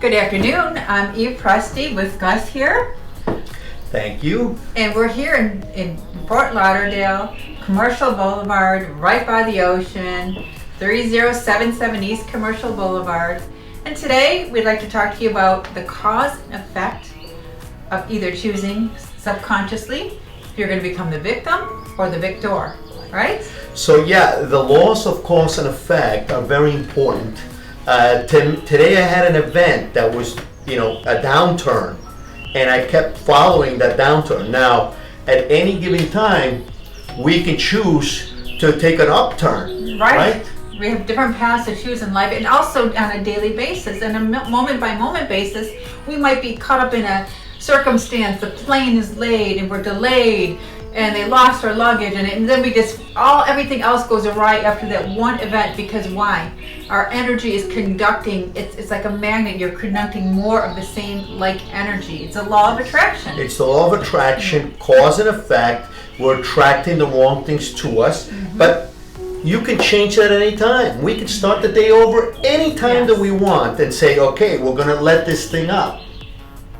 Good afternoon. I'm Eve Presti with Gus here. Thank you. And we're here in Fort Lauderdale, Commercial Boulevard, right by the ocean, 3077 East Commercial Boulevard. And today we'd like to talk to you about the cause and effect of either choosing subconsciously if you're going to become the victim or the victor, right? So yeah, the laws of cause and effect are very important. Today I had an event that was, a downturn, and I kept following that downturn. Now, at any given time, we can choose to take an upturn, right? We have different paths to choose in life, and also on a daily basis and a moment by moment basis. We might be caught up in a circumstance, the plane is late and we're delayed, and they lost our luggage, and then everything else goes awry after that one event. Because why? Our energy is conducting, it's like a magnet, you're conducting more of the same like energy. It's a law of attraction. It's the law of attraction, cause and effect. We're attracting the wrong things to us, but you can change that any time. We can start the day over any time that we want and say, okay, we're gonna let this thing up.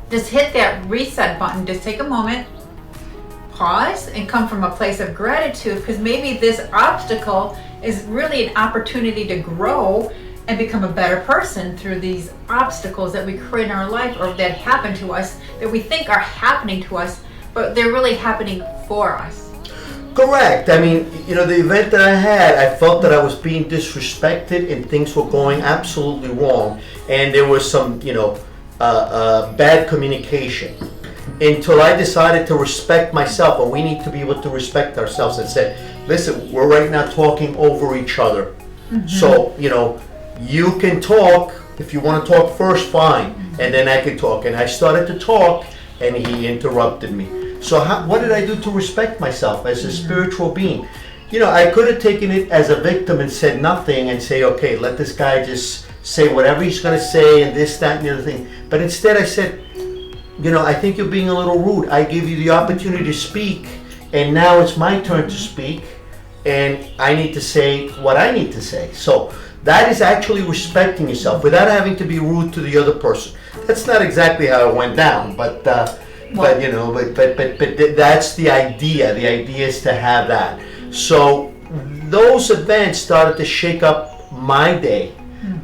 Just hit that reset button, just take a moment, pause, and come from a place of gratitude, because maybe this obstacle is really an opportunity to grow and become a better person through these obstacles that we create in our life or that happen to us, that we think are happening to us, but they're really happening for us. Correct. I mean, the event that I had, I felt that I was being disrespected and things were going absolutely wrong, and there was some, bad communication. Until I decided to respect myself, and we need to be able to respect ourselves, and said, listen, we're right now talking over each other. So, you can talk. If you want to talk first, fine. And then I can talk. And I started to talk, and he interrupted me. So what did I do to respect myself as a spiritual being? I could have taken it as a victim and said nothing and say, okay, let this guy just say whatever he's going to say and this, that, and the other thing. But instead I said, I think you're being a little rude. I give you the opportunity to speak, and now it's my turn to speak, and I need to say what I need to say. So that is actually respecting yourself without having to be rude to the other person. That's not exactly how it went down, but that's the idea. The idea is to have that. So those events started to shake up my day.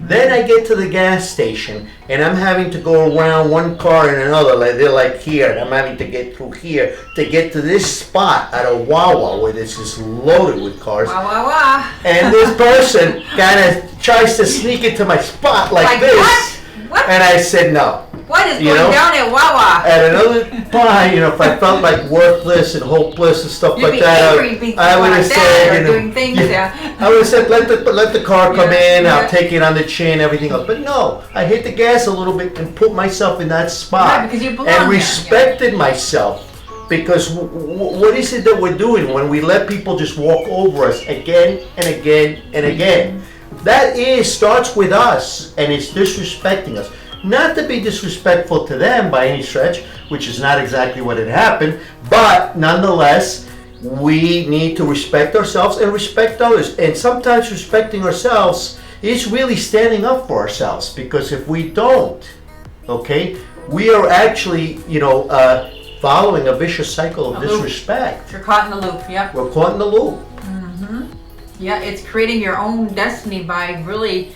Then I get to the gas station, and I'm having to go around one car and another. They're like here, and I'm having to get through here to get to this spot at a Wawa where this is loaded with cars. Wow. And this person kind of tries to sneak into my spot like this. What? And I said no. What is going down at Wawa? At another time, if I felt like worthless and hopeless and stuff like that, I would have said, doing things, I would have said, let the car come in. I'll take it on the chin, everything else. But no, I hit the gas a little bit and put myself in that spot, because you belong and respected myself. Because what is it that we're doing when we let people just walk over us again and again and again? That starts with us, and it's disrespecting us. Not to be disrespectful to them by any stretch, which is not exactly what had happened, but nonetheless, we need to respect ourselves and respect others. And sometimes respecting ourselves is really standing up for ourselves, because if we don't, we are actually, following a vicious cycle of disrespect. You're caught in the loop, yep. We're caught in the loop. Yeah, it's creating your own destiny by really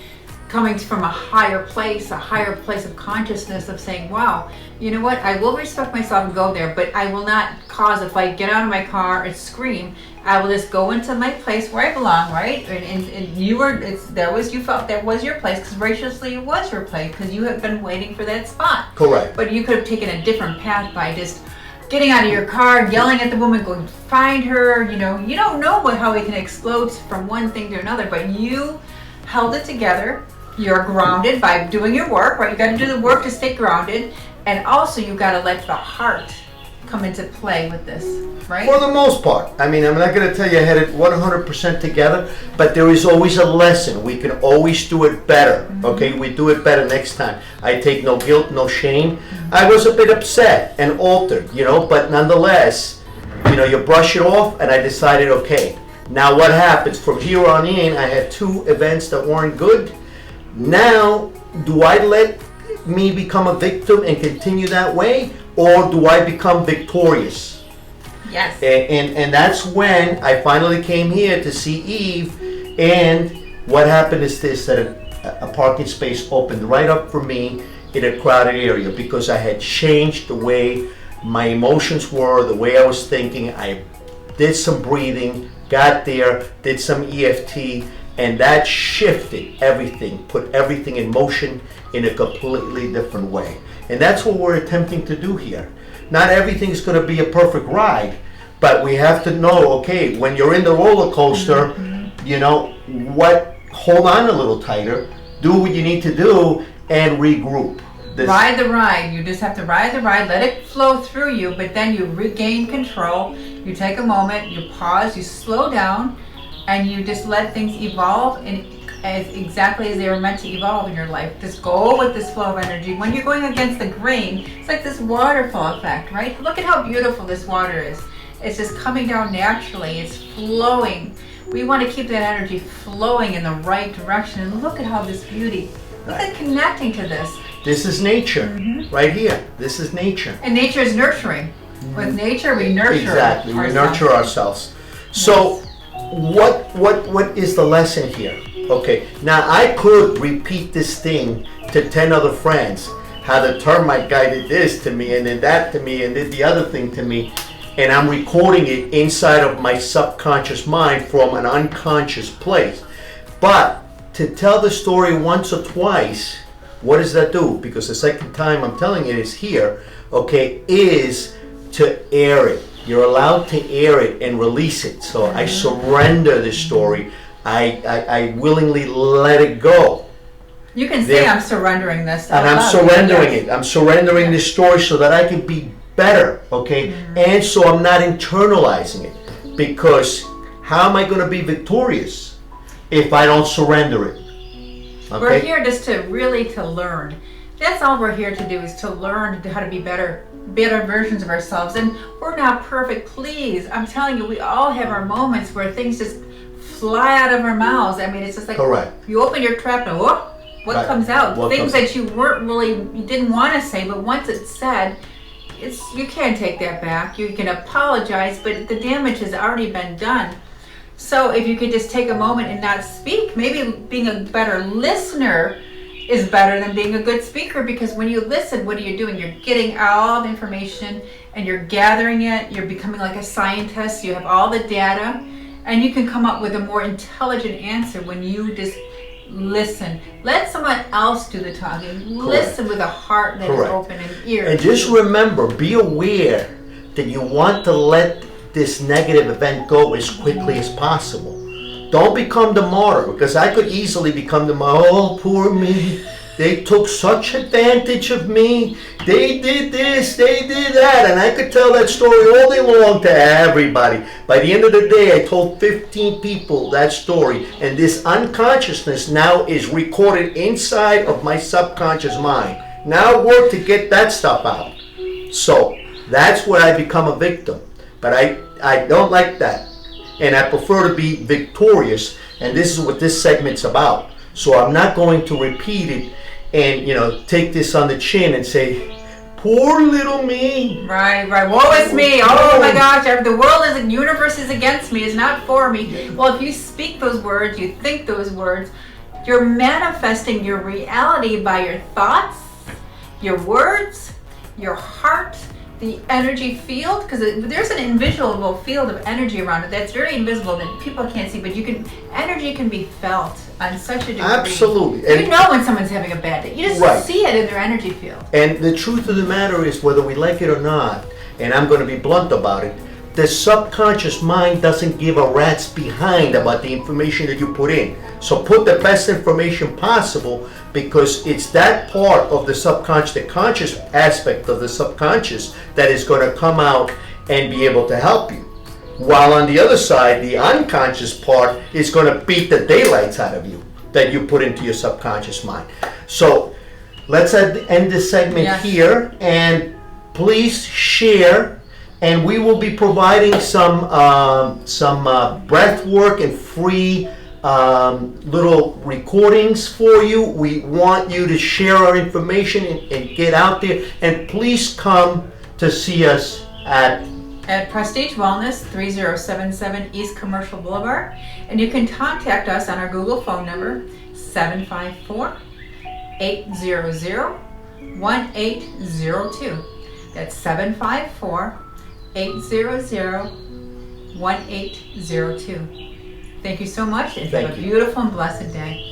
coming from a higher place of consciousness, of saying, wow, you know what, I will respect myself and go there, but I will not cause, if I get out of my car and scream, I will just go into my place where I belong, right? And you felt that was your place, because graciously it was your place, because you have been waiting for that spot. Correct. But you could have taken a different path by just getting out of your car, yelling at the woman, going to find her. You don't know how it can explode from one thing to another, but you held it together. You're grounded by doing your work, right? You got to do the work to stay grounded, and also you got to let the heart come into play with this, right? For the most part. I mean, I'm not going to tell you I had it 100% together, but there is always a lesson. We can always do it better, okay? We do it better next time. I take no guilt, no shame. I was a bit upset and altered, but nonetheless, you brush it off, and I decided, okay, now what happens? From here on in, I had 2 events that weren't good. Now, do I let me become a victim and continue that way, or do I become victorious? Yes. And that's when I finally came here to see Eve, and what happened is this, that a parking space opened right up for me in a crowded area because I had changed the way my emotions were, the way I was thinking. I did some breathing, got there, did some EFT, and that shifted everything, put everything in motion in a completely different way. And that's what we're attempting to do here. Not everything's going to be a perfect ride, but we have to know, okay, when you're in the roller coaster, you know, hold on a little tighter, do what you need to do, and regroup. Ride the ride. You just have to ride the ride, let it flow through you, but then you regain control. You take a moment, you pause, you slow down, and you just let things evolve exactly as they were meant to evolve in your life. Just go with this flow of energy. When you're going against the grain, it's like this waterfall effect, right? Look at how beautiful this water is. It's just coming down naturally. It's flowing. We want to keep that energy flowing in the right direction. And look at how this beauty, look at connecting to this. This is nature, right here. This is nature. And nature is nurturing. With nature, we nurture Exactly, we nurture ourselves. So, what is the lesson here? Okay, now I could repeat this thing to 10 other friends. How the termite guy did this to me, and did that to me, and did the other thing to me. And I'm recording it inside of my subconscious mind from an unconscious place. But to tell the story once or twice, what does that do? Because the second time I'm telling it is here, okay, is to air it. You're allowed to air it and release it. So I surrender this story. I willingly let it go. You can say, I'm surrendering this. And I'm surrendering it. I'm surrendering this story so that I can be better, okay? And so I'm not internalizing it. Because how am I going to be victorious if I don't surrender it? Okay? We're here just to learn. That's all we're here to do, is to learn how to be better versions of ourselves. And we're not perfect, please. I'm telling you, we all have our moments where things just fly out of our mouths. I mean, it's just like, correct. You open your trap and what Right. comes out? What Things comes that you you didn't want to say, but once it's said, you can't take that back. You can apologize, but the damage has already been done. So if you could just take a moment and not speak, maybe being a better listener is better than being a good speaker, because when you listen, what are you doing? You're getting all the information and you're gathering it. You're becoming like a scientist. You have all the data, and you can come up with a more intelligent answer when you just listen. Let someone else do the talking. Correct. Listen with a heart that is open and ears. And just remember, be aware that you want to let this negative event go as quickly as possible. Don't become the martyr, because I could easily become the martyr. Oh, poor me. They took such advantage of me. They did this, they did that. And I could tell that story all day long to everybody. By the end of the day, I told 15 people that story. And this unconsciousness now is recorded inside of my subconscious mind. Now I work to get that stuff out. So that's where I become a victim. But I don't like that. And I prefer to be victorious. And this is what this segment's about. So I'm not going to repeat it and, take this on the chin and say, poor little me. Right. Woe is me. Oh my gosh, the world is, the universe is against me, is not for me. Well, if you speak those words, you think those words, you're manifesting your reality by your thoughts, your words, your heart, the energy field, because there's an invisible field of energy around it that's very invisible that people can't see, but energy can be felt on such a degree. Absolutely. You know when someone's having a bad day. You just see it in their energy field. And the truth of the matter is, whether we like it or not, and I'm going to be blunt about it, the subconscious mind doesn't give a rat's behind about the information that you put in. So put the best information possible, because it's that part of the subconscious, the conscious aspect of the subconscious, that is going to come out and be able to help you. While on the other side, the unconscious part is going to beat the daylights out of you that you put into your subconscious mind. So let's end this segment here, and please share. And we will be providing some breath work and free little recordings for you. We want you to share our information and get out there. And please come to see us at Prestige Wellness, 3077 East Commercial Boulevard. And you can contact us on our Google phone number, 754-800-1802. That's 754-800-1802. Thank you so much, and have a beautiful and blessed day.